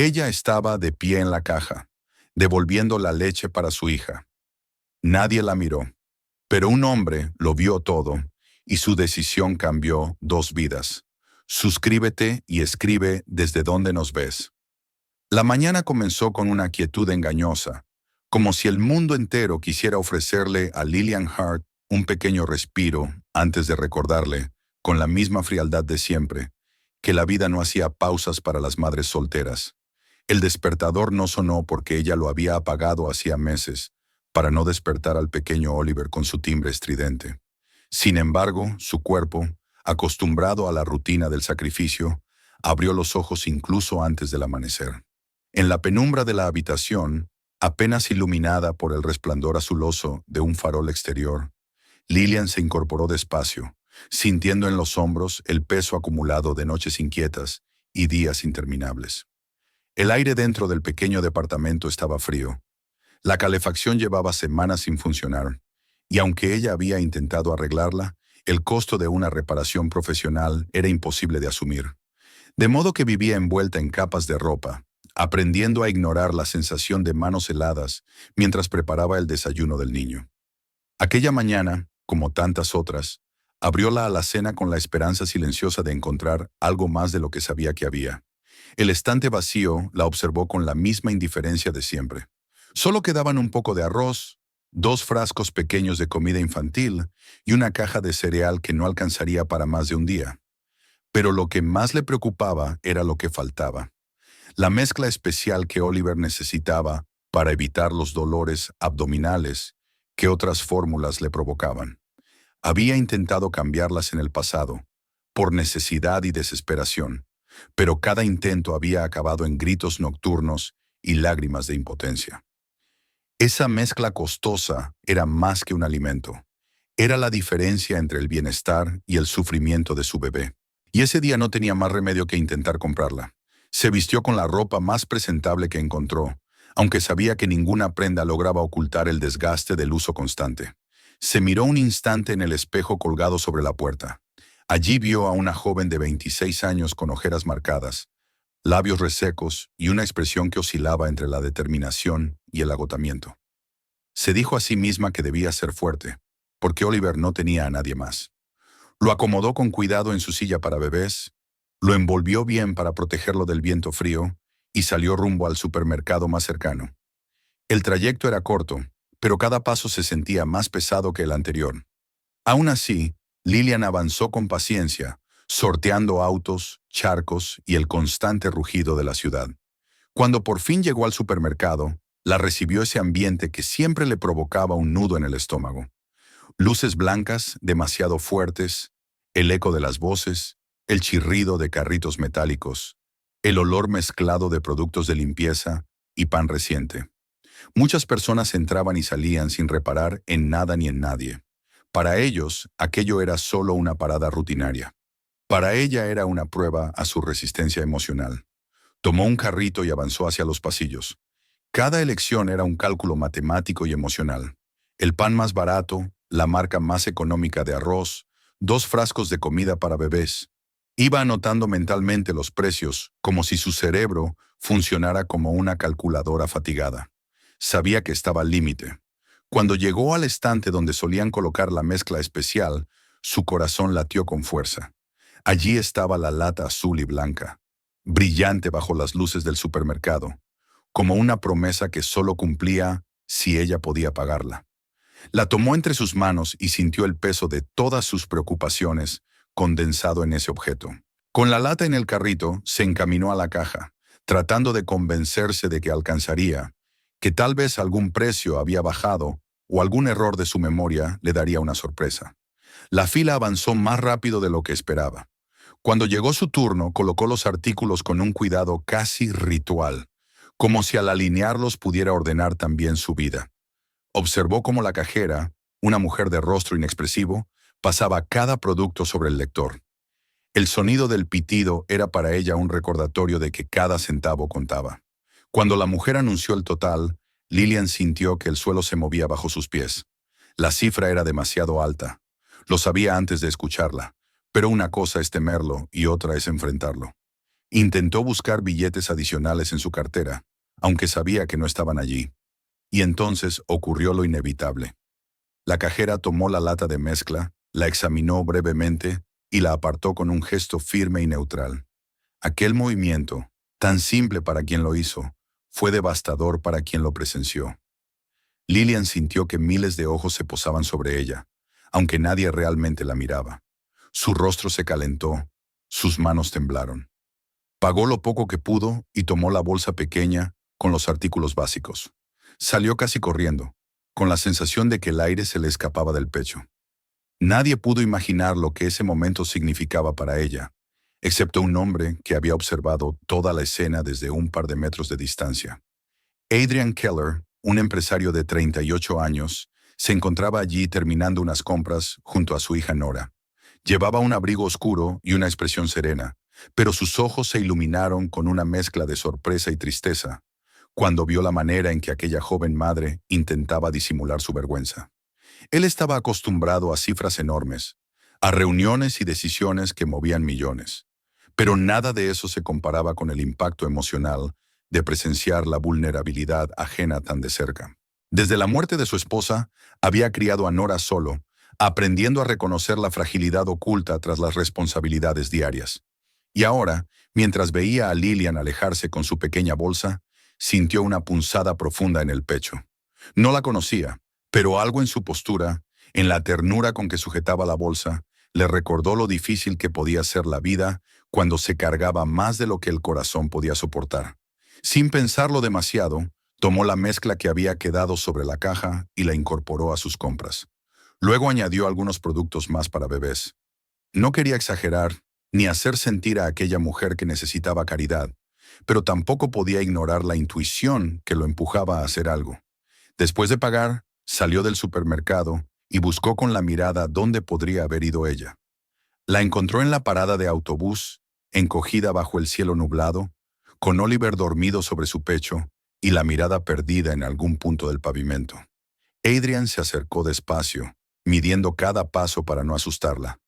Ella estaba de pie en la caja, devolviendo la leche para su hija. Nadie la miró, pero un hombre lo vio todo y su decisión cambió 2 vidas. Suscríbete y escribe desde donde nos ves. La mañana comenzó con una quietud engañosa, como si el mundo entero quisiera ofrecerle a Lillian Hart un pequeño respiro antes de recordarle, con la misma frialdad de siempre, que la vida no hacía pausas para las madres solteras. El despertador no sonó porque ella lo había apagado hacía meses, para no despertar al pequeño Oliver con su timbre estridente. Sin embargo, su cuerpo, acostumbrado a la rutina del sacrificio, abrió los ojos incluso antes del amanecer. En la penumbra de la habitación, apenas iluminada por el resplandor azuloso de un farol exterior, Lillian se incorporó despacio, sintiendo en los hombros el peso acumulado de noches inquietas y días interminables. El aire dentro del pequeño departamento estaba frío. La calefacción llevaba semanas sin funcionar, y aunque ella había intentado arreglarla, el costo de una reparación profesional era imposible de asumir. De modo que vivía envuelta en capas de ropa, aprendiendo a ignorar la sensación de manos heladas mientras preparaba el desayuno del niño. Aquella mañana, como tantas otras, abrió la alacena con la esperanza silenciosa de encontrar algo más de lo que sabía que había. El estante vacío la observó con la misma indiferencia de siempre. Solo quedaban un poco de arroz, 2 frascos pequeños de comida infantil y una caja de cereal que no alcanzaría para más de un día. Pero lo que más le preocupaba era lo que faltaba. La mezcla especial que Oliver necesitaba para evitar los dolores abdominales que otras fórmulas le provocaban. Había intentado cambiarlas en el pasado, por necesidad y desesperación, pero cada intento había acabado en gritos nocturnos y lágrimas de impotencia. Esa mezcla costosa era más que un alimento. Era la diferencia entre el bienestar y el sufrimiento de su bebé. Y ese día no tenía más remedio que intentar comprarla. Se vistió con la ropa más presentable que encontró, aunque sabía que ninguna prenda lograba ocultar el desgaste del uso constante. Se miró un instante en el espejo colgado sobre la puerta. Allí vio a una joven de 26 años con ojeras marcadas, labios resecos y una expresión que oscilaba entre la determinación y el agotamiento. Se dijo a sí misma que debía ser fuerte, porque Oliver no tenía a nadie más. Lo acomodó con cuidado en su silla para bebés, lo envolvió bien para protegerlo del viento frío y salió rumbo al supermercado más cercano. El trayecto era corto, pero cada paso se sentía más pesado que el anterior. Aún así, Lillian avanzó con paciencia, sorteando autos, charcos y el constante rugido de la ciudad. Cuando por fin llegó al supermercado, la recibió ese ambiente que siempre le provocaba un nudo en el estómago. Luces blancas, demasiado fuertes, el eco de las voces, el chirrido de carritos metálicos, el olor mezclado de productos de limpieza y pan reciente. Muchas personas entraban y salían sin reparar en nada ni en nadie. Para ellos, aquello era solo una parada rutinaria. Para ella era una prueba a su resistencia emocional. Tomó un carrito y avanzó hacia los pasillos. Cada elección era un cálculo matemático y emocional. El pan más barato, la marca más económica de arroz, 2 frascos de comida para bebés. Iba anotando mentalmente los precios, como si su cerebro funcionara como una calculadora fatigada. Sabía que estaba al límite. Cuando llegó al estante donde solían colocar la mezcla especial, su corazón latió con fuerza. Allí estaba la lata azul y blanca, brillante bajo las luces del supermercado, como una promesa que solo cumplía si ella podía pagarla. La tomó entre sus manos y sintió el peso de todas sus preocupaciones condensado en ese objeto. Con la lata en el carrito, se encaminó a la caja, tratando de convencerse de que alcanzaría, que tal vez algún precio había bajado o algún error de su memoria le daría una sorpresa. La fila avanzó más rápido de lo que esperaba. Cuando llegó su turno, colocó los artículos con un cuidado casi ritual, como si al alinearlos pudiera ordenar también su vida. Observó cómo la cajera, una mujer de rostro inexpresivo, pasaba cada producto sobre el lector. El sonido del pitido era para ella un recordatorio de que cada centavo contaba. Cuando la mujer anunció el total, Lillian sintió que el suelo se movía bajo sus pies. La cifra era demasiado alta. Lo sabía antes de escucharla, pero una cosa es temerlo y otra es enfrentarlo. Intentó buscar billetes adicionales en su cartera, aunque sabía que no estaban allí. Y entonces ocurrió lo inevitable. La cajera tomó la lata de mezcla, la examinó brevemente y la apartó con un gesto firme y neutral. Aquel movimiento, tan simple para quien lo hizo, fue devastador para quien lo presenció. Lillian sintió que miles de ojos se posaban sobre ella, aunque nadie realmente la miraba. Su rostro se calentó, sus manos temblaron. Pagó lo poco que pudo y tomó la bolsa pequeña con los artículos básicos. Salió casi corriendo, con la sensación de que el aire se le escapaba del pecho. Nadie pudo imaginar lo que ese momento significaba para ella, excepto un hombre que había observado toda la escena desde un par de metros de distancia. Adrian Keller, un empresario de 38 años, se encontraba allí terminando unas compras junto a su hija Nora. Llevaba un abrigo oscuro y una expresión serena, pero sus ojos se iluminaron con una mezcla de sorpresa y tristeza cuando vio la manera en que aquella joven madre intentaba disimular su vergüenza. Él estaba acostumbrado a cifras enormes, a reuniones y decisiones que movían millones, pero nada de eso se comparaba con el impacto emocional de presenciar la vulnerabilidad ajena tan de cerca. Desde la muerte de su esposa, había criado a Nora solo, aprendiendo a reconocer la fragilidad oculta tras las responsabilidades diarias. Y ahora, mientras veía a Lillian alejarse con su pequeña bolsa, sintió una punzada profunda en el pecho. No la conocía, pero algo en su postura, en la ternura con que sujetaba la bolsa, le recordó lo difícil que podía ser la vida cuando se cargaba más de lo que el corazón podía soportar. Sin pensarlo demasiado, tomó la mezcla que había quedado sobre la caja y la incorporó a sus compras. Luego añadió algunos productos más para bebés. No quería exagerar, ni hacer sentir a aquella mujer que necesitaba caridad, pero tampoco podía ignorar la intuición que lo empujaba a hacer algo. Después de pagar, salió del supermercado y buscó con la mirada dónde podría haber ido ella. La encontró en la parada de autobús, encogida bajo el cielo nublado, con Oliver dormido sobre su pecho y la mirada perdida en algún punto del pavimento. Adrian se acercó despacio, midiendo cada paso para no asustarla.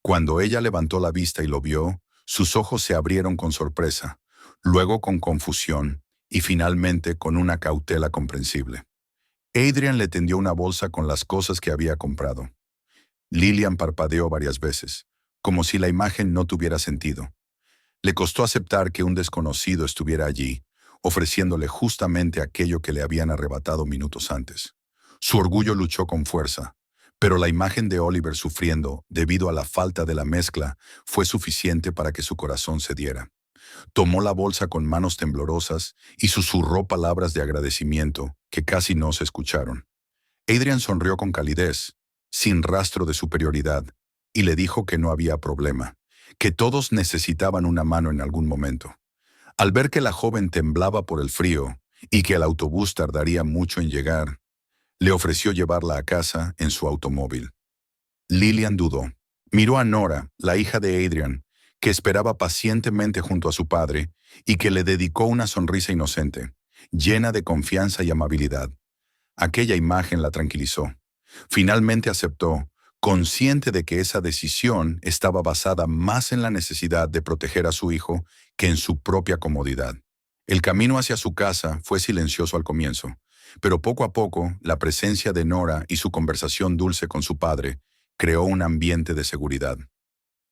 Cuando ella levantó la vista y lo vio, sus ojos se abrieron con sorpresa, luego con confusión y finalmente con una cautela comprensible. Adrian le tendió una bolsa con las cosas que había comprado. Lillian parpadeó varias veces, como si la imagen no tuviera sentido. Le costó aceptar que un desconocido estuviera allí, ofreciéndole justamente aquello que le habían arrebatado minutos antes. Su orgullo luchó con fuerza, pero la imagen de Oliver sufriendo debido a la falta de la mezcla fue suficiente para que su corazón cediera. Tomó la bolsa con manos temblorosas y susurró palabras de agradecimiento que casi no se escucharon. Adrian sonrió con calidez, sin rastro de superioridad, y le dijo que no había problema, que todos necesitaban una mano en algún momento. Al ver que la joven temblaba por el frío y que el autobús tardaría mucho en llegar, le ofreció llevarla a casa en su automóvil. Lillian dudó. Miró a Nora, la hija de Adrian, que esperaba pacientemente junto a su padre y que le dedicó una sonrisa inocente, llena de confianza y amabilidad. Aquella imagen la tranquilizó. Finalmente aceptó, consciente de que esa decisión estaba basada más en la necesidad de proteger a su hijo que en su propia comodidad. El camino hacia su casa fue silencioso al comienzo, pero poco a poco la presencia de Nora y su conversación dulce con su padre creó un ambiente de seguridad.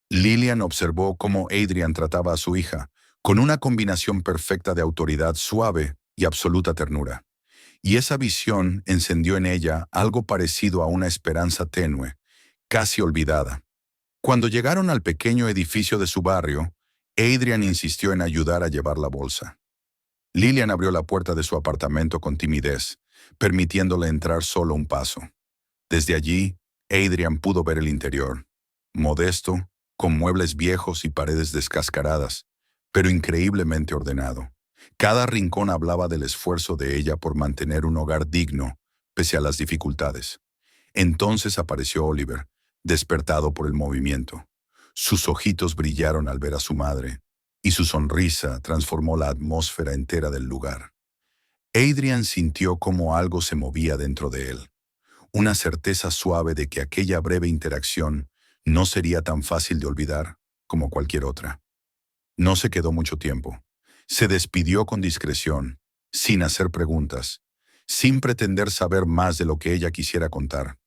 Lillian observó cómo Adrian trataba a su hija, con una combinación perfecta de autoridad suave y absoluta ternura. Y esa visión encendió en ella algo parecido a una esperanza tenue, casi olvidada. Cuando llegaron al pequeño edificio de su barrio, Adrian insistió en ayudar a llevar la bolsa. Lillian abrió la puerta de su apartamento con timidez, permitiéndole entrar solo un paso. Desde allí, Adrian pudo ver el interior, modesto, con muebles viejos y paredes descascaradas, pero increíblemente ordenado. Cada rincón hablaba del esfuerzo de ella por mantener un hogar digno, pese a las dificultades. Entonces apareció Oliver, despertado por el movimiento. Sus ojitos brillaron al ver a su madre, y su sonrisa transformó la atmósfera entera del lugar. Adrian sintió cómo algo se movía dentro de él, una certeza suave de que aquella breve interacción no sería tan fácil de olvidar como cualquier otra. No se quedó mucho tiempo. Se despidió con discreción, sin hacer preguntas, sin pretender saber más de lo que ella quisiera contar.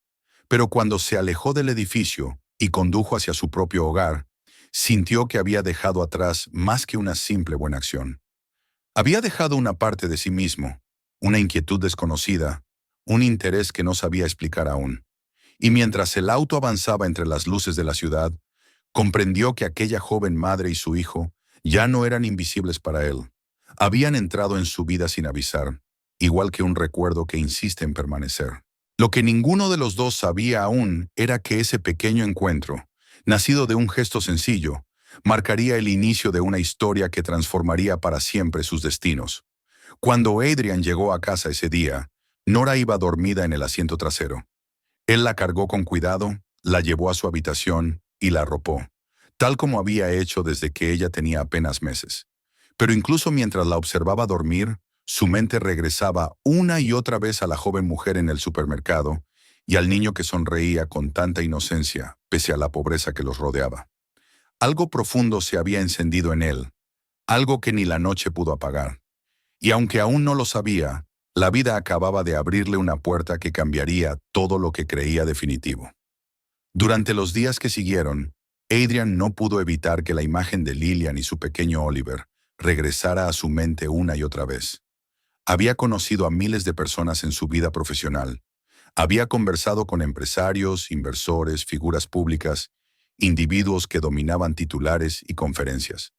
Pero cuando se alejó del edificio y condujo hacia su propio hogar, sintió que había dejado atrás más que una simple buena acción. Había dejado una parte de sí mismo, una inquietud desconocida, un interés que no sabía explicar aún. Y mientras el auto avanzaba entre las luces de la ciudad, comprendió que aquella joven madre y su hijo ya no eran invisibles para él. Habían entrado en su vida sin avisar, igual que un recuerdo que insiste en permanecer. Lo que ninguno de los dos sabía aún era que ese pequeño encuentro, nacido de un gesto sencillo, marcaría el inicio de una historia que transformaría para siempre sus destinos. Cuando Adrian llegó a casa ese día, Nora iba dormida en el asiento trasero. Él la cargó con cuidado, la llevó a su habitación y la arropó, tal como había hecho desde que ella tenía apenas meses. Pero incluso mientras la observaba dormir, su mente regresaba una y otra vez a la joven mujer en el supermercado y al niño que sonreía con tanta inocencia, pese a la pobreza que los rodeaba. Algo profundo se había encendido en él, algo que ni la noche pudo apagar. Y aunque aún no lo sabía, la vida acababa de abrirle una puerta que cambiaría todo lo que creía definitivo. Durante los días que siguieron, Adrian no pudo evitar que la imagen de Lillian y su pequeño Oliver regresara a su mente una y otra vez. Había conocido a miles de personas en su vida profesional. Había conversado con empresarios, inversores, figuras públicas, individuos que dominaban titulares y conferencias.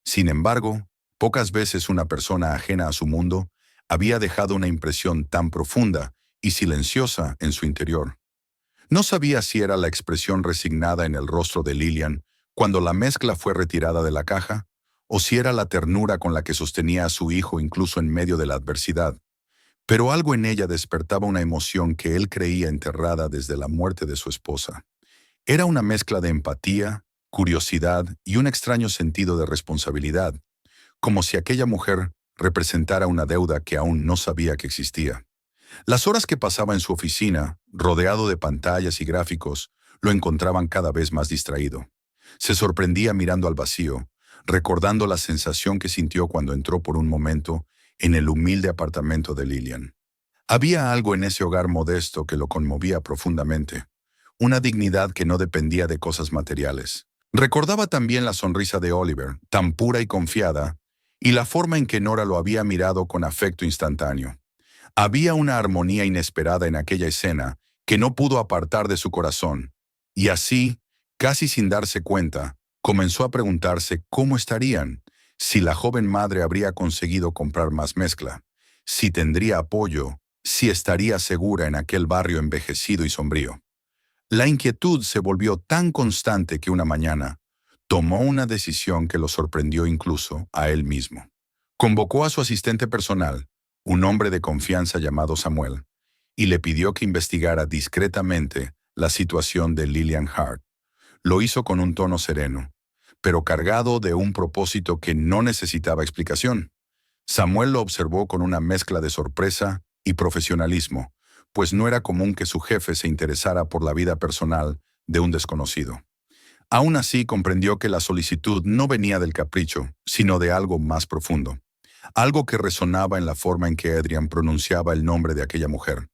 Sin embargo, pocas veces una persona ajena a su mundo había dejado una impresión tan profunda y silenciosa en su interior. No sabía si era la expresión resignada en el rostro de Lillian cuando la mezcla fue retirada de la caja, o si era la ternura con la que sostenía a su hijo incluso en medio de la adversidad. Pero algo en ella despertaba una emoción que él creía enterrada desde la muerte de su esposa. Era una mezcla de empatía, curiosidad y un extraño sentido de responsabilidad, como si aquella mujer representara una deuda que aún no sabía que existía. Las horas que pasaba en su oficina, rodeado de pantallas y gráficos, lo encontraban cada vez más distraído. Se sorprendía mirando al vacío, recordando la sensación que sintió cuando entró por un momento en el humilde apartamento de Lillian. Había algo en ese hogar modesto que lo conmovía profundamente, una dignidad que no dependía de cosas materiales. Recordaba también la sonrisa de Oliver, tan pura y confiada, y la forma en que Nora lo había mirado con afecto instantáneo. Había una armonía inesperada en aquella escena que no pudo apartar de su corazón, y así, casi sin darse cuenta, comenzó a preguntarse cómo estarían, si la joven madre habría conseguido comprar más mezcla, si tendría apoyo, si estaría segura en aquel barrio envejecido y sombrío. La inquietud se volvió tan constante que una mañana tomó una decisión que lo sorprendió incluso a él mismo. Convocó a su asistente personal, un hombre de confianza llamado Samuel, y le pidió que investigara discretamente la situación de Lillian Hart. Lo hizo con un tono sereno, pero cargado de un propósito que no necesitaba explicación. Samuel lo observó con una mezcla de sorpresa y profesionalismo, pues no era común que su jefe se interesara por la vida personal de un desconocido. Aún así comprendió que la solicitud no venía del capricho, sino de algo más profundo. Algo que resonaba en la forma en que Adrian pronunciaba el nombre de aquella mujer.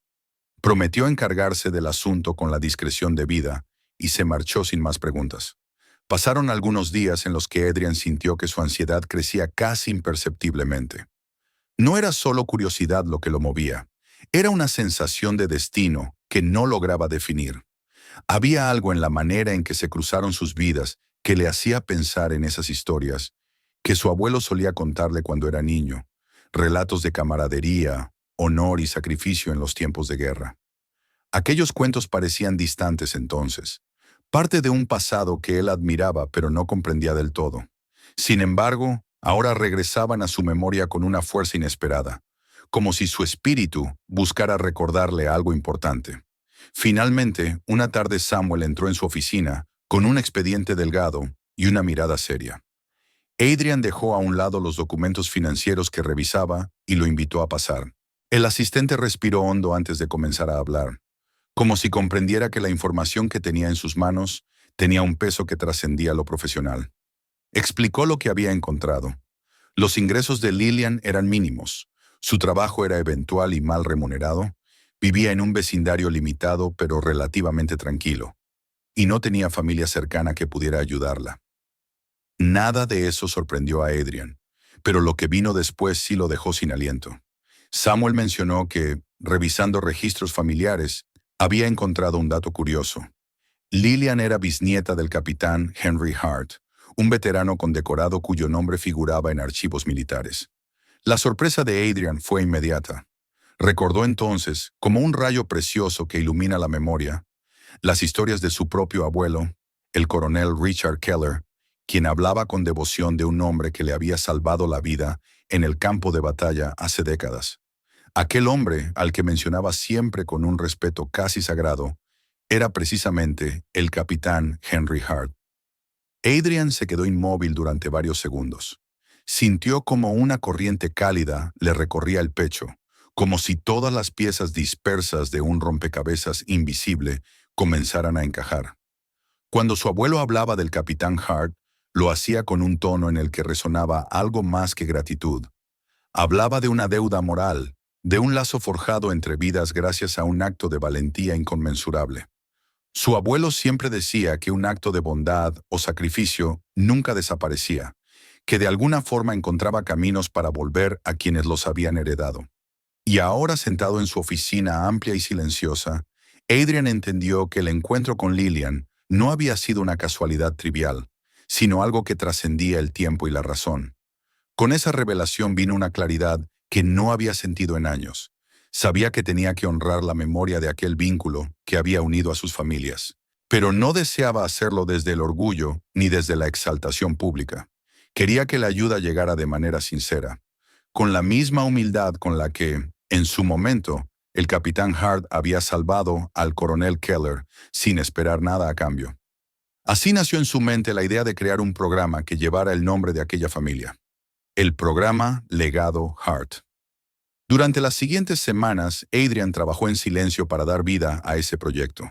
Prometió encargarse del asunto con la discreción debida y se marchó sin más preguntas. Pasaron algunos días en los que Adrian sintió que su ansiedad crecía casi imperceptiblemente. No era solo curiosidad lo que lo movía, era una sensación de destino que no lograba definir. Había algo en la manera en que se cruzaron sus vidas que le hacía pensar en esas historias que su abuelo solía contarle cuando era niño, relatos de camaradería, honor y sacrificio en los tiempos de guerra. Aquellos cuentos parecían distantes entonces, parte de un pasado que él admiraba pero no comprendía del todo. Sin embargo, ahora regresaban a su memoria con una fuerza inesperada, como si su espíritu buscara recordarle algo importante. Finalmente, una tarde Samuel entró en su oficina con un expediente delgado y una mirada seria. Adrian dejó a un lado los documentos financieros que revisaba y lo invitó a pasar. El asistente respiró hondo antes de comenzar a hablar, como si comprendiera que la información que tenía en sus manos tenía un peso que trascendía lo profesional. Explicó lo que había encontrado. Los ingresos de Lillian eran mínimos. Su trabajo era eventual y mal remunerado. Vivía en un vecindario limitado pero relativamente tranquilo. Y no tenía familia cercana que pudiera ayudarla. Nada de eso sorprendió a Adrian, pero lo que vino después sí lo dejó sin aliento. Samuel mencionó que, revisando registros familiares, había encontrado un dato curioso. Lillian era bisnieta del capitán Henry Hart, un veterano condecorado cuyo nombre figuraba en archivos militares. La sorpresa de Adrian fue inmediata. Recordó entonces, como un rayo precioso que ilumina la memoria, las historias de su propio abuelo, el coronel Richard Keller, quien hablaba con devoción de un hombre que le había salvado la vida en el campo de batalla hace décadas. Aquel hombre, al que mencionaba siempre con un respeto casi sagrado, era precisamente el capitán Henry Hart. Adrian se quedó inmóvil durante varios segundos. Sintió como una corriente cálida le recorría el pecho, como si todas las piezas dispersas de un rompecabezas invisible comenzaran a encajar. Cuando su abuelo hablaba del capitán Hart, lo hacía con un tono en el que resonaba algo más que gratitud. Hablaba de una deuda moral, de un lazo forjado entre vidas gracias a un acto de valentía inconmensurable. Su abuelo siempre decía que un acto de bondad o sacrificio nunca desaparecía, que de alguna forma encontraba caminos para volver a quienes los habían heredado. Y ahora, sentado en su oficina amplia y silenciosa, Adrian entendió que el encuentro con Lillian no había sido una casualidad trivial, sino algo que trascendía el tiempo y la razón. Con esa revelación vino una claridad que no había sentido en años. Sabía que tenía que honrar la memoria de aquel vínculo que había unido a sus familias. Pero no deseaba hacerlo desde el orgullo ni desde la exaltación pública. Quería que la ayuda llegara de manera sincera, con la misma humildad con la que, en su momento, el capitán Hart había salvado al coronel Keller sin esperar nada a cambio. Así nació en su mente la idea de crear un programa que llevara el nombre de aquella familia. El programa Legado Hart. Durante las siguientes semanas, Adrian trabajó en silencio para dar vida a ese proyecto.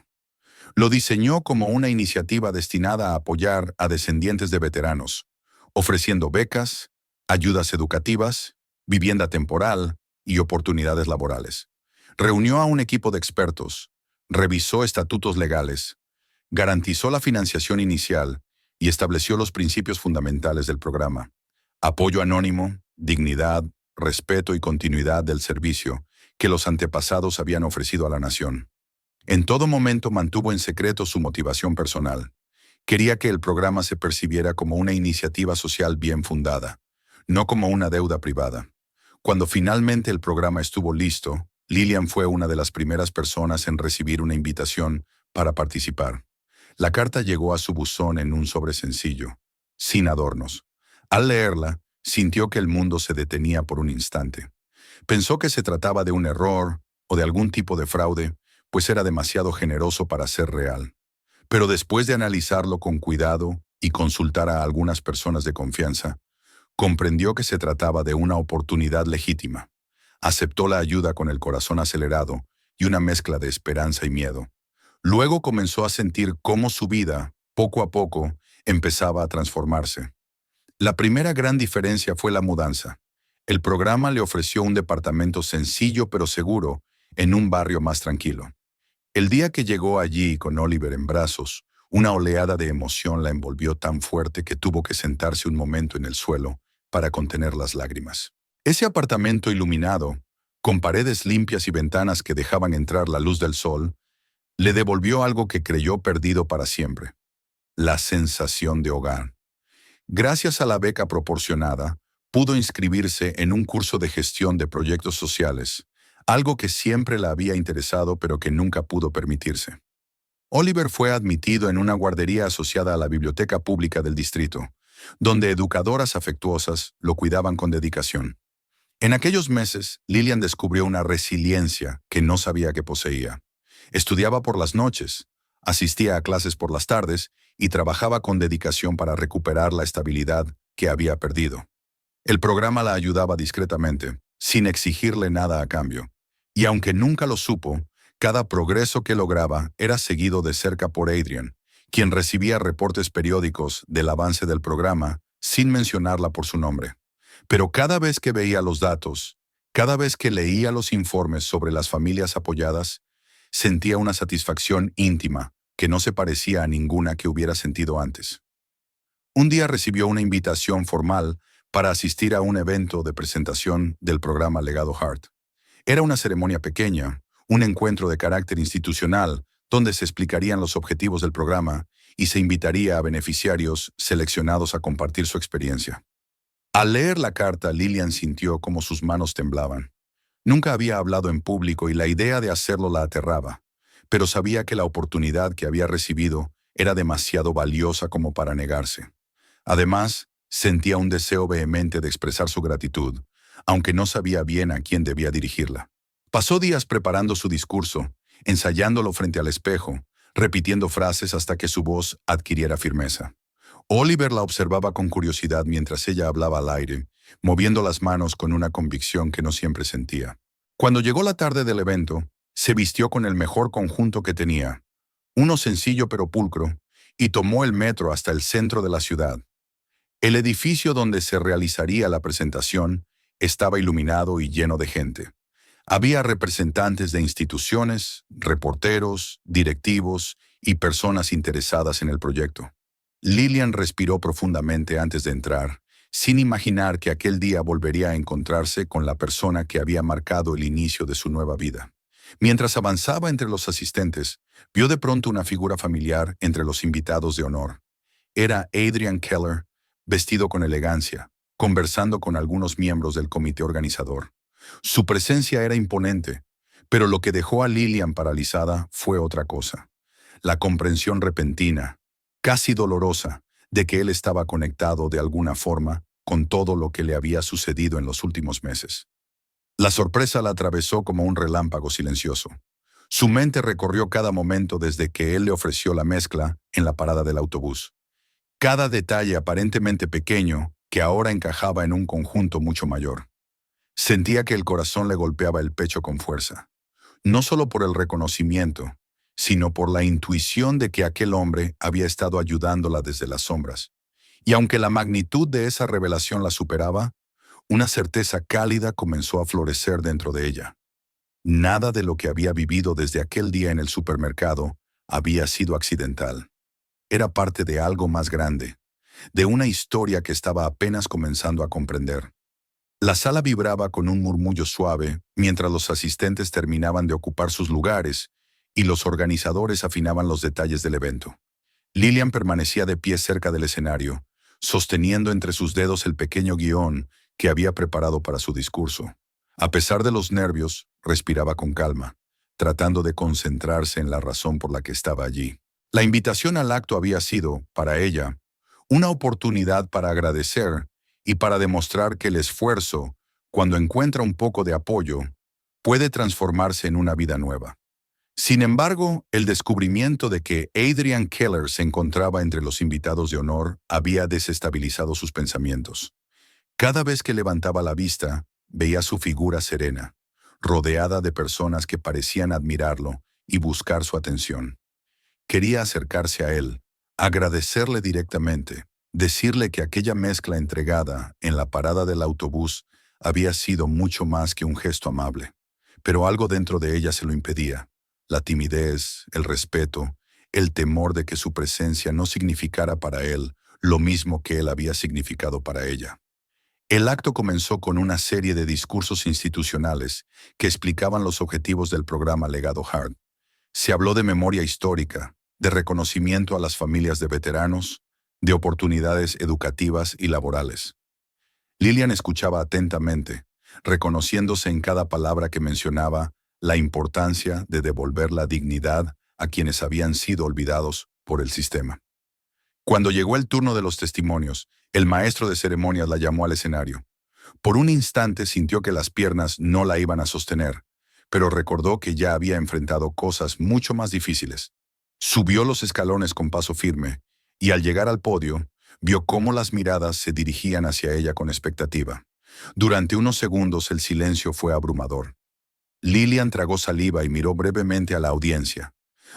Lo diseñó como una iniciativa destinada a apoyar a descendientes de veteranos, ofreciendo becas, ayudas educativas, vivienda temporal y oportunidades laborales. Reunió a un equipo de expertos, revisó estatutos legales, garantizó la financiación inicial y estableció los principios fundamentales del programa: apoyo anónimo, dignidad, respeto y continuidad del servicio que los antepasados habían ofrecido a la nación. En todo momento mantuvo en secreto su motivación personal. Quería que el programa se percibiera como una iniciativa social bien fundada, no como una deuda privada. Cuando finalmente el programa estuvo listo, Lillian fue una de las primeras personas en recibir una invitación para participar. La carta llegó a su buzón en un sobre sencillo, sin adornos. Al leerla, sintió que el mundo se detenía por un instante. Pensó que se trataba de un error o de algún tipo de fraude, pues era demasiado generoso para ser real. Pero después de analizarlo con cuidado y consultar a algunas personas de confianza, comprendió que se trataba de una oportunidad legítima. Aceptó la ayuda con el corazón acelerado y una mezcla de esperanza y miedo. Luego comenzó a sentir cómo su vida, poco a poco, empezaba a transformarse. La primera gran diferencia fue la mudanza. El programa le ofreció un departamento sencillo pero seguro en un barrio más tranquilo. El día que llegó allí con Oliver en brazos, una oleada de emoción la envolvió tan fuerte que tuvo que sentarse un momento en el suelo para contener las lágrimas. Ese apartamento iluminado, con paredes limpias y ventanas que dejaban entrar la luz del sol, le devolvió algo que creyó perdido para siempre: la sensación de hogar. Gracias a la beca proporcionada, pudo inscribirse en un curso de gestión de proyectos sociales, algo que siempre la había interesado pero que nunca pudo permitirse. Oliver fue admitido en una guardería asociada a la biblioteca pública del distrito, donde educadoras afectuosas lo cuidaban con dedicación. En aquellos meses, Lillian descubrió una resiliencia que no sabía que poseía. Estudiaba por las noches, asistía a clases por las tardes y trabajaba con dedicación para recuperar la estabilidad que había perdido. El programa la ayudaba discretamente, sin exigirle nada a cambio. Y aunque nunca lo supo, cada progreso que lograba era seguido de cerca por Adrian, quien recibía reportes periódicos del avance del programa sin mencionarla por su nombre. Pero cada vez que veía los datos, cada vez que leía los informes sobre las familias apoyadas, sentía una satisfacción íntima que no se parecía a ninguna que hubiera sentido antes. Un día recibió una invitación formal para asistir a un evento de presentación del programa Legado Hart. Era una ceremonia pequeña, un encuentro de carácter institucional, donde se explicarían los objetivos del programa y se invitaría a beneficiarios seleccionados a compartir su experiencia. Al leer la carta, Lillian sintió como sus manos temblaban. Nunca había hablado en público y la idea de hacerlo la aterraba, pero sabía que la oportunidad que había recibido era demasiado valiosa como para negarse. Además, sentía un deseo vehemente de expresar su gratitud, aunque no sabía bien a quién debía dirigirla. Pasó días preparando su discurso, ensayándolo frente al espejo, repitiendo frases hasta que su voz adquiriera firmeza. Oliver la observaba con curiosidad mientras ella hablaba al aire, moviendo las manos con una convicción que no siempre sentía. Cuando llegó la tarde del evento, se vistió con el mejor conjunto que tenía, uno sencillo pero pulcro, y tomó el metro hasta el centro de la ciudad. El edificio donde se realizaría la presentación estaba iluminado y lleno de gente. Había representantes de instituciones, reporteros, directivos y personas interesadas en el proyecto. Lillian respiró profundamente antes de entrar, sin imaginar que aquel día volvería a encontrarse con la persona que había marcado el inicio de su nueva vida. Mientras avanzaba entre los asistentes, vio de pronto una figura familiar entre los invitados de honor. Era Adrian Keller, vestido con elegancia, conversando con algunos miembros del comité organizador. Su presencia era imponente, pero lo que dejó a Lillian paralizada fue otra cosa: la comprensión repentina, casi dolorosa, de que él estaba conectado de alguna forma con todo lo que le había sucedido en los últimos meses. La sorpresa la atravesó como un relámpago silencioso. Su mente recorrió cada momento desde que él le ofreció la mezcla en la parada del autobús. Cada detalle aparentemente pequeño que ahora encajaba en un conjunto mucho mayor. Sentía que el corazón le golpeaba el pecho con fuerza, no solo por el reconocimiento, sino por la intuición de que aquel hombre había estado ayudándola desde las sombras. Y aunque la magnitud de esa revelación la superaba, una certeza cálida comenzó a florecer dentro de ella. Nada de lo que había vivido desde aquel día en el supermercado había sido accidental. Era parte de algo más grande, de una historia que estaba apenas comenzando a comprender. La sala vibraba con un murmullo suave mientras los asistentes terminaban de ocupar sus lugares y los organizadores afinaban los detalles del evento. Lillian permanecía de pie cerca del escenario, sosteniendo entre sus dedos el pequeño guión que había preparado para su discurso. A pesar de los nervios, respiraba con calma, tratando de concentrarse en la razón por la que estaba allí. La invitación al acto había sido, para ella, una oportunidad para agradecer y para demostrar que el esfuerzo, cuando encuentra un poco de apoyo, puede transformarse en una vida nueva. Sin embargo, el descubrimiento de que Adrian Keller se encontraba entre los invitados de honor había desestabilizado sus pensamientos. Cada vez que levantaba la vista, veía su figura serena, rodeada de personas que parecían admirarlo y buscar su atención. Quería acercarse a él, agradecerle directamente, decirle que aquella mezcla entregada en la parada del autobús había sido mucho más que un gesto amable. Pero algo dentro de ella se lo impedía. La timidez, el respeto, el temor de que su presencia no significara para él lo mismo que él había significado para ella. El acto comenzó con una serie de discursos institucionales que explicaban los objetivos del programa Legado Hart. Se habló de memoria histórica, de reconocimiento a las familias de veteranos, de oportunidades educativas y laborales. Lillian escuchaba atentamente, reconociéndose en cada palabra que mencionaba la importancia de devolver la dignidad a quienes habían sido olvidados por el sistema. Cuando llegó el turno de los testimonios, el maestro de ceremonias la llamó al escenario. Por un instante sintió que las piernas no la iban a sostener, pero recordó que ya había enfrentado cosas mucho más difíciles. Subió los escalones con paso firme, y al llegar al podio, vio cómo las miradas se dirigían hacia ella con expectativa. Durante unos segundos el silencio fue abrumador. Lillian tragó saliva y miró brevemente a la audiencia.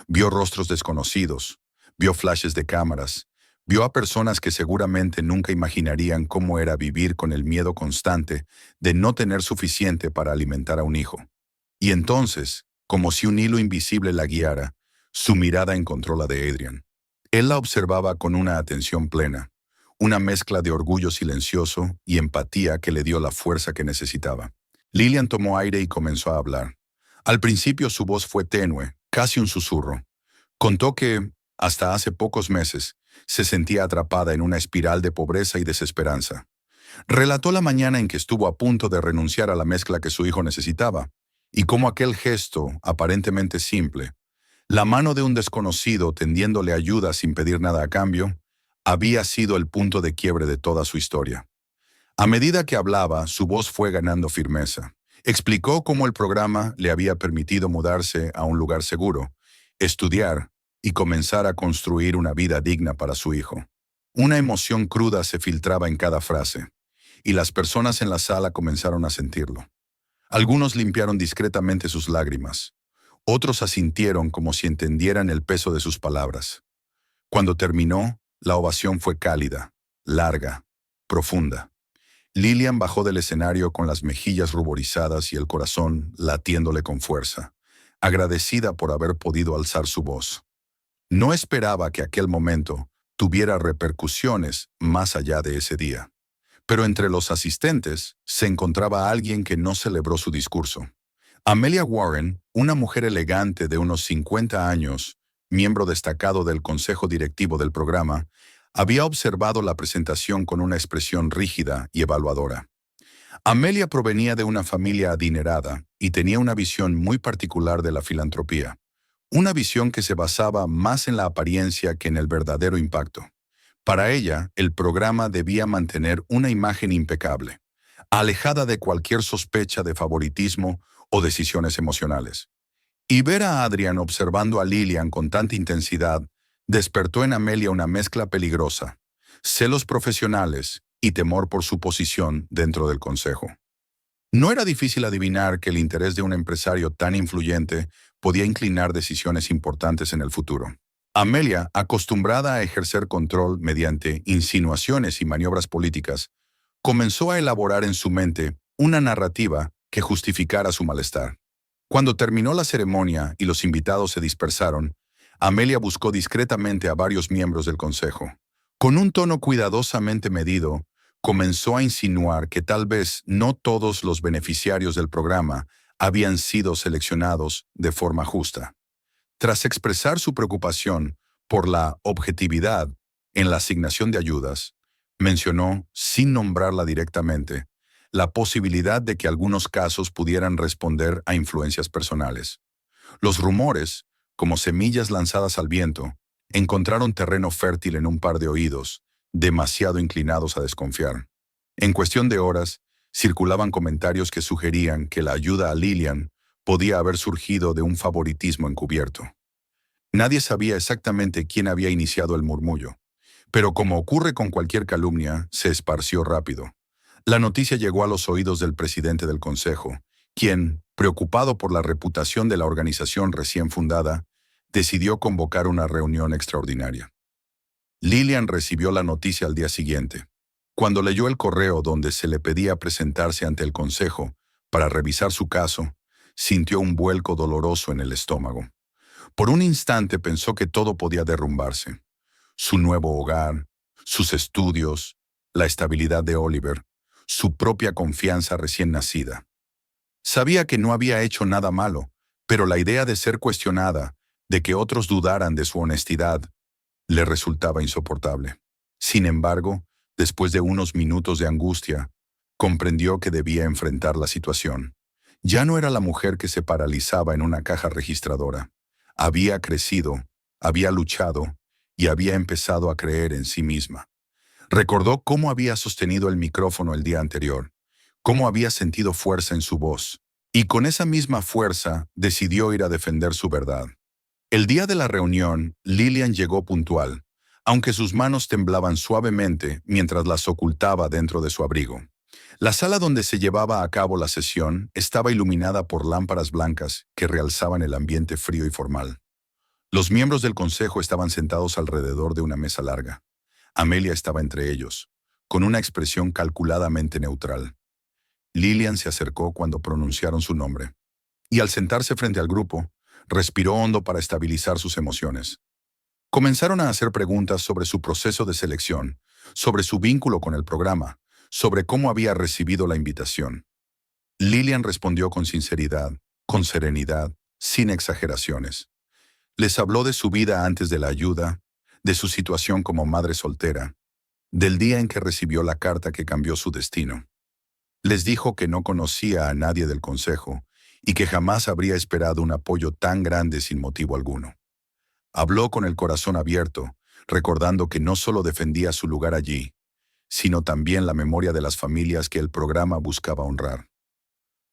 Vio rostros desconocidos, vio flashes de cámaras, Vio a personas que seguramente nunca imaginarían cómo era vivir con el miedo constante de no tener suficiente para alimentar a un hijo. Y entonces, como si un hilo invisible la guiara, su mirada encontró la de Adrian. Él la observaba con una atención plena, una mezcla de orgullo silencioso y empatía que le dio la fuerza que necesitaba. Lillian tomó aire y comenzó a hablar. Al principio su voz fue tenue, casi un susurro. Contó que, hasta hace pocos meses, se sentía atrapada en una espiral de pobreza y desesperanza. Relató la mañana en que estuvo a punto de renunciar a la mezcla que su hijo necesitaba, y cómo aquel gesto, aparentemente simple, la mano de un desconocido tendiéndole ayuda sin pedir nada a cambio, había sido el punto de quiebre de toda su historia. A medida que hablaba, su voz fue ganando firmeza. Explicó cómo el programa le había permitido mudarse a un lugar seguro, estudiar y comenzar a construir una vida digna para su hijo. Una emoción cruda se filtraba en cada frase, y las personas en la sala comenzaron a sentirlo. Algunos limpiaron discretamente sus lágrimas. Otros asintieron como si entendieran el peso de sus palabras. Cuando terminó, la ovación fue cálida, larga, profunda. Lillian bajó del escenario con las mejillas ruborizadas y el corazón latiéndole con fuerza, agradecida por haber podido alzar su voz. No esperaba que aquel momento tuviera repercusiones más allá de ese día. Pero entre los asistentes se encontraba alguien que no celebró su discurso. Amelia Warren, una mujer elegante de unos 50 años, miembro destacado del consejo directivo del programa, había observado la presentación con una expresión rígida y evaluadora. Amelia provenía de una familia adinerada y tenía una visión muy particular de la filantropía, una visión que se basaba más en la apariencia que en el verdadero impacto. Para ella, el programa debía mantener una imagen impecable, alejada de cualquier sospecha de favoritismo o decisiones emocionales. Y ver a Adrian observando a Lillian con tanta intensidad despertó en Amelia una mezcla peligrosa, celos profesionales y temor por su posición dentro del consejo. No era difícil adivinar que el interés de un empresario tan influyente podía inclinar decisiones importantes en el futuro. Amelia, acostumbrada a ejercer control mediante insinuaciones y maniobras políticas, comenzó a elaborar en su mente una narrativa que justificara su malestar. Cuando terminó la ceremonia y los invitados se dispersaron, Amelia buscó discretamente a varios miembros del consejo. Con un tono cuidadosamente medido, comenzó a insinuar que tal vez no todos los beneficiarios del programa habían sido seleccionados de forma justa. Tras expresar su preocupación por la objetividad en la asignación de ayudas, mencionó, sin nombrarla directamente, la posibilidad de que algunos casos pudieran responder a influencias personales. Los rumores, como semillas lanzadas al viento, encontraron terreno fértil en un par de oídos, demasiado inclinados a desconfiar. En cuestión de horas, circulaban comentarios que sugerían que la ayuda a Lillian podía haber surgido de un favoritismo encubierto. Nadie sabía exactamente quién había iniciado el murmullo, pero como ocurre con cualquier calumnia, se esparció rápido. La noticia llegó a los oídos del presidente del consejo, quien, preocupado por la reputación de la organización recién fundada, decidió convocar una reunión extraordinaria. Lillian recibió la noticia al día siguiente. Cuando leyó el correo donde se le pedía presentarse ante el consejo para revisar su caso, sintió un vuelco doloroso en el estómago. Por un instante pensó que todo podía derrumbarse. Su nuevo hogar, sus estudios, la estabilidad de Oliver, su propia confianza recién nacida. Sabía que no había hecho nada malo, pero la idea de ser cuestionada, de que otros dudaran de su honestidad, le resultaba insoportable. Sin embargo, después de unos minutos de angustia, comprendió que debía enfrentar la situación. Ya no era la mujer que se paralizaba en una caja registradora. Había crecido, había luchado y había empezado a creer en sí misma. Recordó cómo había sostenido el micrófono el día anterior, cómo había sentido fuerza en su voz, y con esa misma fuerza decidió ir a defender su verdad. El día de la reunión, Lillian llegó puntual, aunque sus manos temblaban suavemente mientras las ocultaba dentro de su abrigo. La sala donde se llevaba a cabo la sesión estaba iluminada por lámparas blancas que realzaban el ambiente frío y formal. Los miembros del consejo estaban sentados alrededor de una mesa larga. Amelia estaba entre ellos, con una expresión calculadamente neutral. Lillian se acercó cuando pronunciaron su nombre, y al sentarse frente al grupo, respiró hondo para estabilizar sus emociones. Comenzaron a hacer preguntas sobre su proceso de selección, sobre su vínculo con el programa, sobre cómo había recibido la invitación. Lillian respondió con sinceridad, con serenidad, sin exageraciones. Les habló de su vida antes de la ayuda, de su situación como madre soltera, del día en que recibió la carta que cambió su destino. Les dijo que no conocía a nadie del consejo y que jamás habría esperado un apoyo tan grande sin motivo alguno. Habló con el corazón abierto, recordando que no solo defendía su lugar allí, sino también la memoria de las familias que el programa buscaba honrar.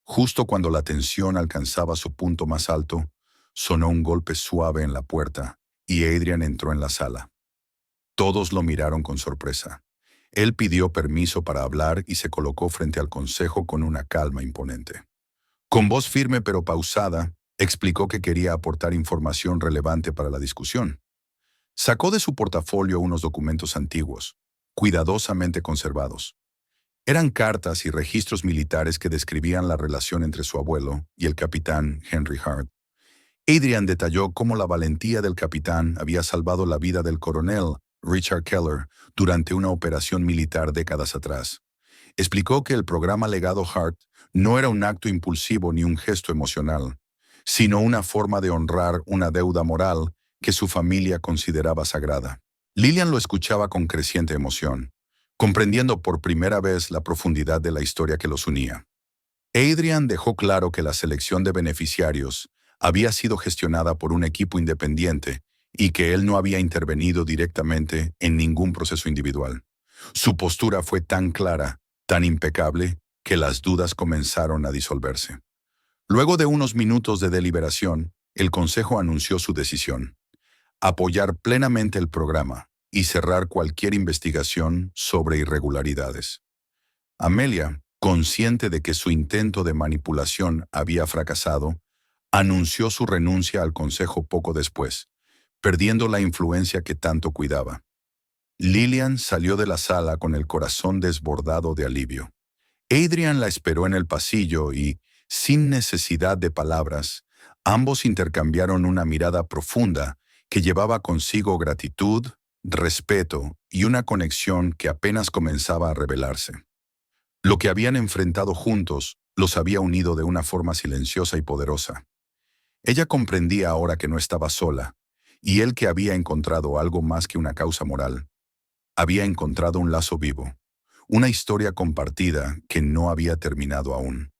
Justo cuando la tensión alcanzaba su punto más alto, sonó un golpe suave en la puerta y Adrian entró en la sala. Todos lo miraron con sorpresa. Él pidió permiso para hablar y se colocó frente al consejo con una calma imponente. Con voz firme pero pausada, explicó que quería aportar información relevante para la discusión. Sacó de su portafolio unos documentos antiguos, cuidadosamente conservados. Eran cartas y registros militares que describían la relación entre su abuelo y el capitán Henry Hart. Adrian detalló cómo la valentía del capitán había salvado la vida del coronel Richard Keller durante una operación militar décadas atrás. Explicó que el programa Legado Hart no era un acto impulsivo ni un gesto emocional, sino una forma de honrar una deuda moral que su familia consideraba sagrada. Lillian lo escuchaba con creciente emoción, comprendiendo por primera vez la profundidad de la historia que los unía. Adrian dejó claro que la selección de beneficiarios había sido gestionada por un equipo independiente y que él no había intervenido directamente en ningún proceso individual. Su postura fue tan clara, tan impecable, que las dudas comenzaron a disolverse. Luego de unos minutos de deliberación, el consejo anunció su decisión: apoyar plenamente el programa y cerrar cualquier investigación sobre irregularidades. Amelia, consciente de que su intento de manipulación había fracasado, anunció su renuncia al consejo poco después, perdiendo la influencia que tanto cuidaba. Lillian salió de la sala con el corazón desbordado de alivio. Adrian la esperó en el pasillo y, sin necesidad de palabras, ambos intercambiaron una mirada profunda que llevaba consigo gratitud, respeto y una conexión que apenas comenzaba a revelarse. Lo que habían enfrentado juntos los había unido de una forma silenciosa y poderosa. Ella comprendía ahora que no estaba sola, y él, que había encontrado algo más que una causa moral. Había encontrado un lazo vivo, una historia compartida que no había terminado aún.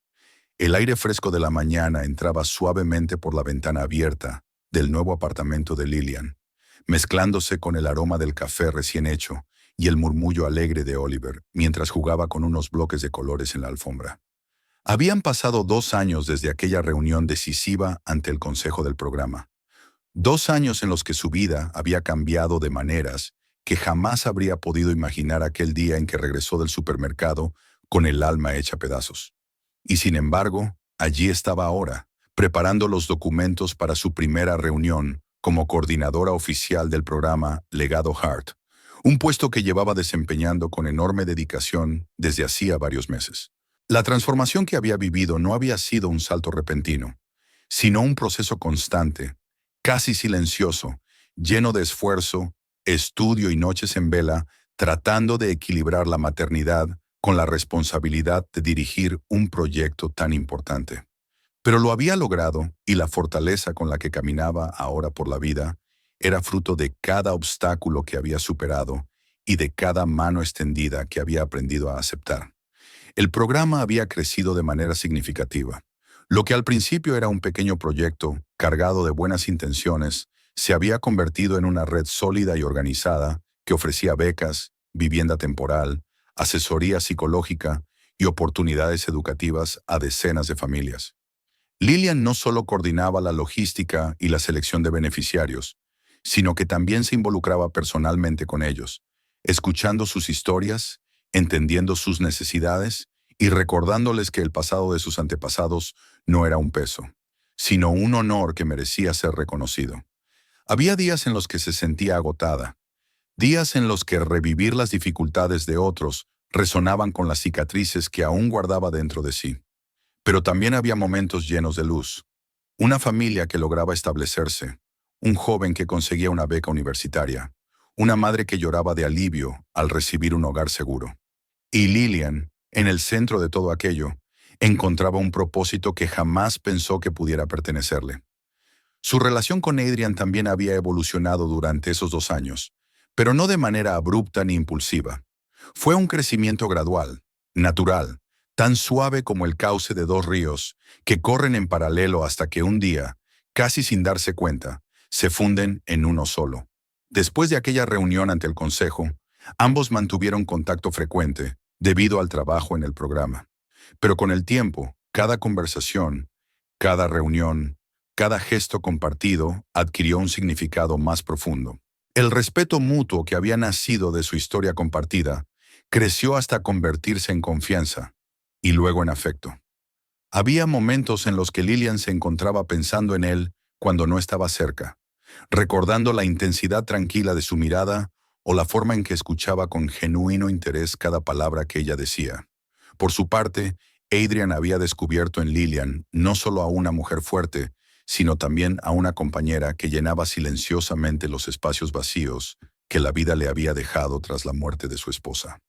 El aire fresco de la mañana entraba suavemente por la ventana abierta del nuevo apartamento de Lillian, mezclándose con el aroma del café recién hecho y el murmullo alegre de Oliver mientras jugaba con unos bloques de colores en la alfombra. Habían pasado 2 años desde aquella reunión decisiva ante el consejo del programa. 2 años en los que su vida había cambiado de maneras que jamás habría podido imaginar aquel día en que regresó del supermercado con el alma hecha pedazos. Y sin embargo, allí estaba ahora, preparando los documentos para su primera reunión como coordinadora oficial del programa Legado Hart, un puesto que llevaba desempeñando con enorme dedicación desde hacía varios meses. La transformación que había vivido no había sido un salto repentino, sino un proceso constante, casi silencioso, lleno de esfuerzo, estudio y noches en vela, tratando de equilibrar la maternidad con la responsabilidad de dirigir un proyecto tan importante. Pero lo había logrado, y la fortaleza con la que caminaba ahora por la vida era fruto de cada obstáculo que había superado y de cada mano extendida que había aprendido a aceptar. El programa había crecido de manera significativa. Lo que al principio era un pequeño proyecto cargado de buenas intenciones, se había convertido en una red sólida y organizada que ofrecía becas, vivienda temporal, asesoría psicológica y oportunidades educativas a decenas de familias. Lillian no solo coordinaba la logística y la selección de beneficiarios, sino que también se involucraba personalmente con ellos, escuchando sus historias, entendiendo sus necesidades y recordándoles que el pasado de sus antepasados no era un peso, sino un honor que merecía ser reconocido. Había días en los que se sentía agotada, Días en los que revivir las dificultades de otros resonaban con las cicatrices que aún guardaba dentro de sí. Pero también había momentos llenos de luz. Una familia que lograba establecerse, un joven que conseguía una beca universitaria, una madre que lloraba de alivio al recibir un hogar seguro. Y Lillian, en el centro de todo aquello, encontraba un propósito que jamás pensó que pudiera pertenecerle. Su relación con Adrian también había evolucionado durante esos 2 años, pero no de manera abrupta ni impulsiva. Fue un crecimiento gradual, natural, tan suave como el cauce de dos ríos que corren en paralelo hasta que un día, casi sin darse cuenta, se funden en uno solo. Después de aquella reunión ante el consejo, ambos mantuvieron contacto frecuente debido al trabajo en el programa. Pero con el tiempo, cada conversación, cada reunión, cada gesto compartido adquirió un significado más profundo. El respeto mutuo que había nacido de su historia compartida creció hasta convertirse en confianza y luego en afecto. Había momentos en los que Lillian se encontraba pensando en él cuando no estaba cerca, recordando la intensidad tranquila de su mirada o la forma en que escuchaba con genuino interés cada palabra que ella decía. Por su parte, Adrian había descubierto en Lillian no solo a una mujer fuerte, sino también a una compañera que llenaba silenciosamente los espacios vacíos que la vida le había dejado tras la muerte de su esposa.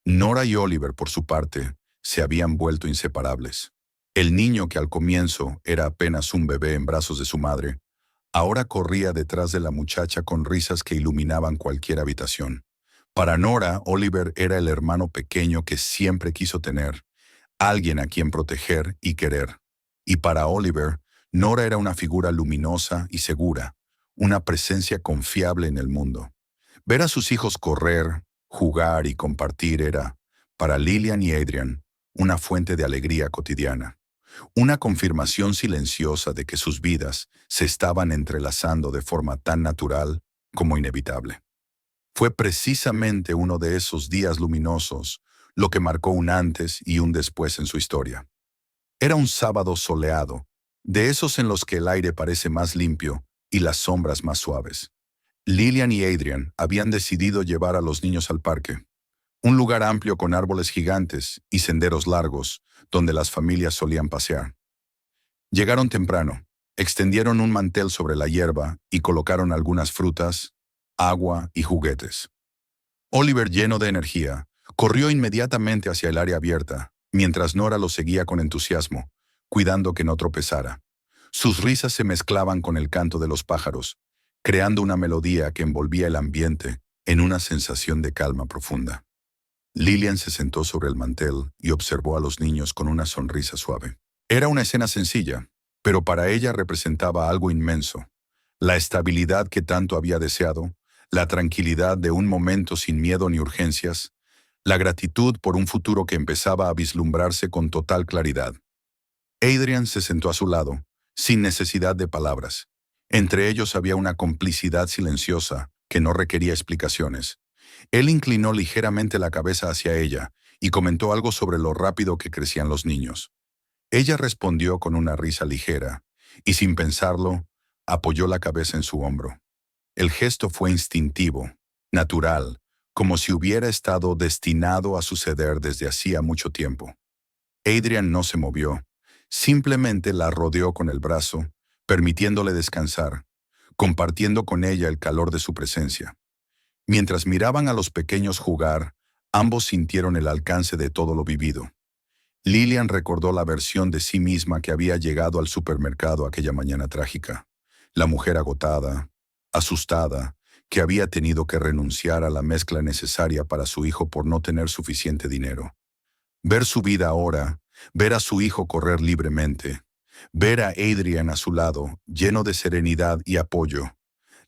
Nora y Oliver, por su parte, se habían vuelto inseparables. El niño que al comienzo era apenas un bebé en brazos de su madre, ahora corría detrás de la muchacha con risas que iluminaban cualquier habitación. Para Nora, Oliver era el hermano pequeño que siempre quiso tener, alguien a quien proteger y querer. Y para Oliver, Nora era una figura luminosa y segura, una presencia confiable en el mundo. Ver a sus hijos correr, jugar y compartir era, para Lillian y Adrian, una fuente de alegría cotidiana, una confirmación silenciosa de que sus vidas se estaban entrelazando de forma tan natural como inevitable. Fue precisamente uno de esos días luminosos lo que marcó un antes y un después en su historia. Era un sábado soleado, de esos en los que el aire parece más limpio y las sombras más suaves. Lillian y Adrian habían decidido llevar a los niños al parque, un lugar amplio con árboles gigantes y senderos largos donde las familias solían pasear. Llegaron temprano, extendieron un mantel sobre la hierba y colocaron algunas frutas, agua y juguetes. Oliver, lleno de energía, corrió inmediatamente hacia el área abierta, mientras Nora lo seguía con entusiasmo, cuidando que no tropezara. Sus risas se mezclaban con el canto de los pájaros, creando una melodía que envolvía el ambiente en una sensación de calma profunda. Lillian se sentó sobre el mantel y observó a los niños con una sonrisa suave. Era una escena sencilla, pero para ella representaba algo inmenso: la estabilidad que tanto había deseado, la tranquilidad de un momento sin miedo ni urgencias, la gratitud por un futuro que empezaba a vislumbrarse con total claridad. Adrian se sentó a su lado, sin necesidad de palabras. Entre ellos había una complicidad silenciosa que no requería explicaciones. Él inclinó ligeramente la cabeza hacia ella y comentó algo sobre lo rápido que crecían los niños. Ella respondió con una risa ligera y, sin pensarlo, apoyó la cabeza en su hombro. El gesto fue instintivo, natural, como si hubiera estado destinado a suceder desde hacía mucho tiempo. Adrian no se movió, simplemente la rodeó con el brazo, permitiéndole descansar, compartiendo con ella el calor de su presencia. Mientras miraban a los pequeños jugar, ambos sintieron el alcance de todo lo vivido. Lillian recordó la versión de sí misma que había llegado al supermercado aquella mañana trágica. La mujer agotada, asustada, que había tenido que renunciar a la mezcla necesaria para su hijo por no tener suficiente dinero. Ver su vida ahora, ver a su hijo correr libremente, ver a Adrian a su lado, lleno de serenidad y apoyo,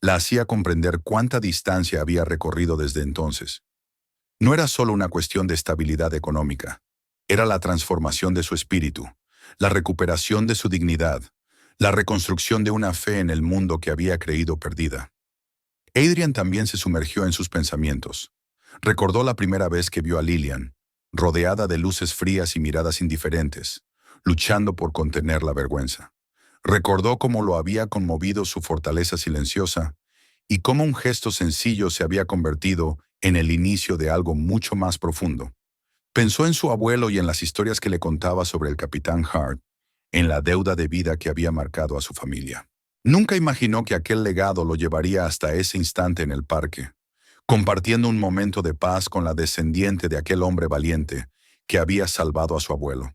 la hacía comprender cuánta distancia había recorrido desde entonces. No era solo una cuestión de estabilidad económica, era la transformación de su espíritu, la recuperación de su dignidad, la reconstrucción de una fe en el mundo que había creído perdida. Adrian también se sumergió en sus pensamientos. Recordó la primera vez que vio a Lillian, rodeada de luces frías y miradas indiferentes, luchando por contener la vergüenza. Recordó cómo lo había conmovido su fortaleza silenciosa y cómo un gesto sencillo se había convertido en el inicio de algo mucho más profundo. Pensó en su abuelo y en las historias que le contaba sobre el capitán Hart, en la deuda de vida que había marcado a su familia. Nunca imaginó que aquel legado lo llevaría hasta ese instante en el parque, compartiendo un momento de paz con la descendiente de aquel hombre valiente que había salvado a su abuelo.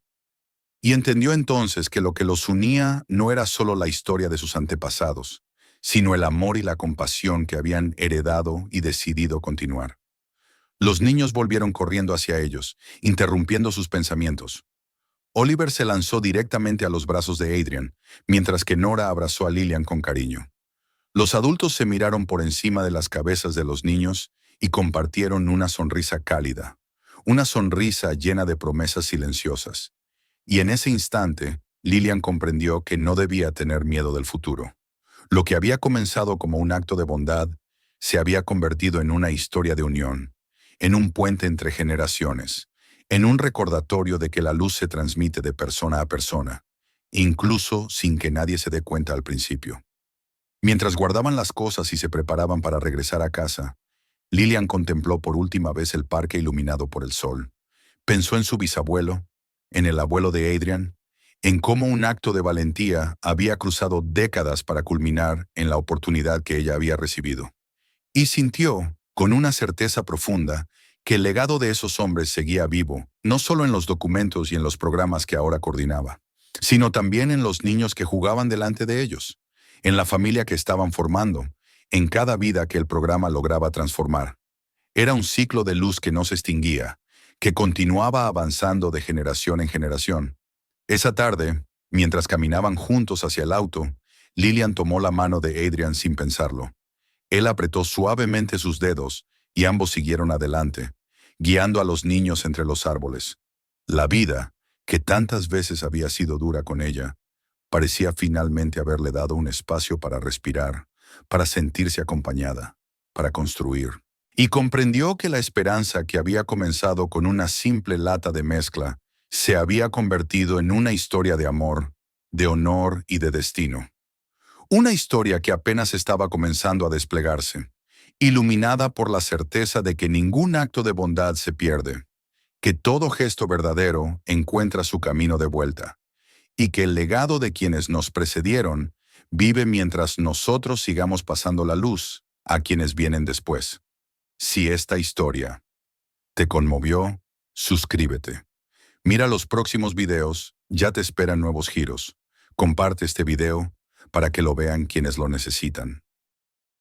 Y entendió entonces que lo que los unía no era solo la historia de sus antepasados, sino el amor y la compasión que habían heredado y decidido continuar. Los niños volvieron corriendo hacia ellos, interrumpiendo sus pensamientos. Oliver se lanzó directamente a los brazos de Adrian, mientras que Nora abrazó a Lillian con cariño. Los adultos se miraron por encima de las cabezas de los niños y compartieron una sonrisa cálida, una sonrisa llena de promesas silenciosas. Y en ese instante, Lillian comprendió que no debía tener miedo del futuro. Lo que había comenzado como un acto de bondad se había convertido en una historia de unión, en un puente entre generaciones, en un recordatorio de que la luz se transmite de persona a persona, incluso sin que nadie se dé cuenta al principio. Mientras guardaban las cosas y se preparaban para regresar a casa, Lillian contempló por última vez el parque iluminado por el sol. Pensó en su bisabuelo, en el abuelo de Adrian, en cómo un acto de valentía había cruzado décadas para culminar en la oportunidad que ella había recibido. Y sintió, con una certeza profunda, que el legado de esos hombres seguía vivo, no solo en los documentos y en los programas que ahora coordinaba, sino también en los niños que jugaban delante de ellos, en la familia que estaban formando, en cada vida que el programa lograba transformar. Era un ciclo de luz que no se extinguía, que continuaba avanzando de generación en generación. Esa tarde, mientras caminaban juntos hacia el auto, Lillian tomó la mano de Adrian sin pensarlo. Él apretó suavemente sus dedos y ambos siguieron adelante, guiando a los niños entre los árboles. La vida, que tantas veces había sido dura con ella, parecía finalmente haberle dado un espacio para respirar, para sentirse acompañada, para construir. Y comprendió que la esperanza que había comenzado con una simple lata de mezcla se había convertido en una historia de amor, de honor y de destino. Una historia que apenas estaba comenzando a desplegarse, iluminada por la certeza de que ningún acto de bondad se pierde, que todo gesto verdadero encuentra su camino de vuelta, y que el legado de quienes nos precedieron vive mientras nosotros sigamos pasando la luz a quienes vienen después. Si esta historia te conmovió, suscríbete. Mira los próximos videos, ya te esperan nuevos giros. Comparte este video para que lo vean quienes lo necesitan.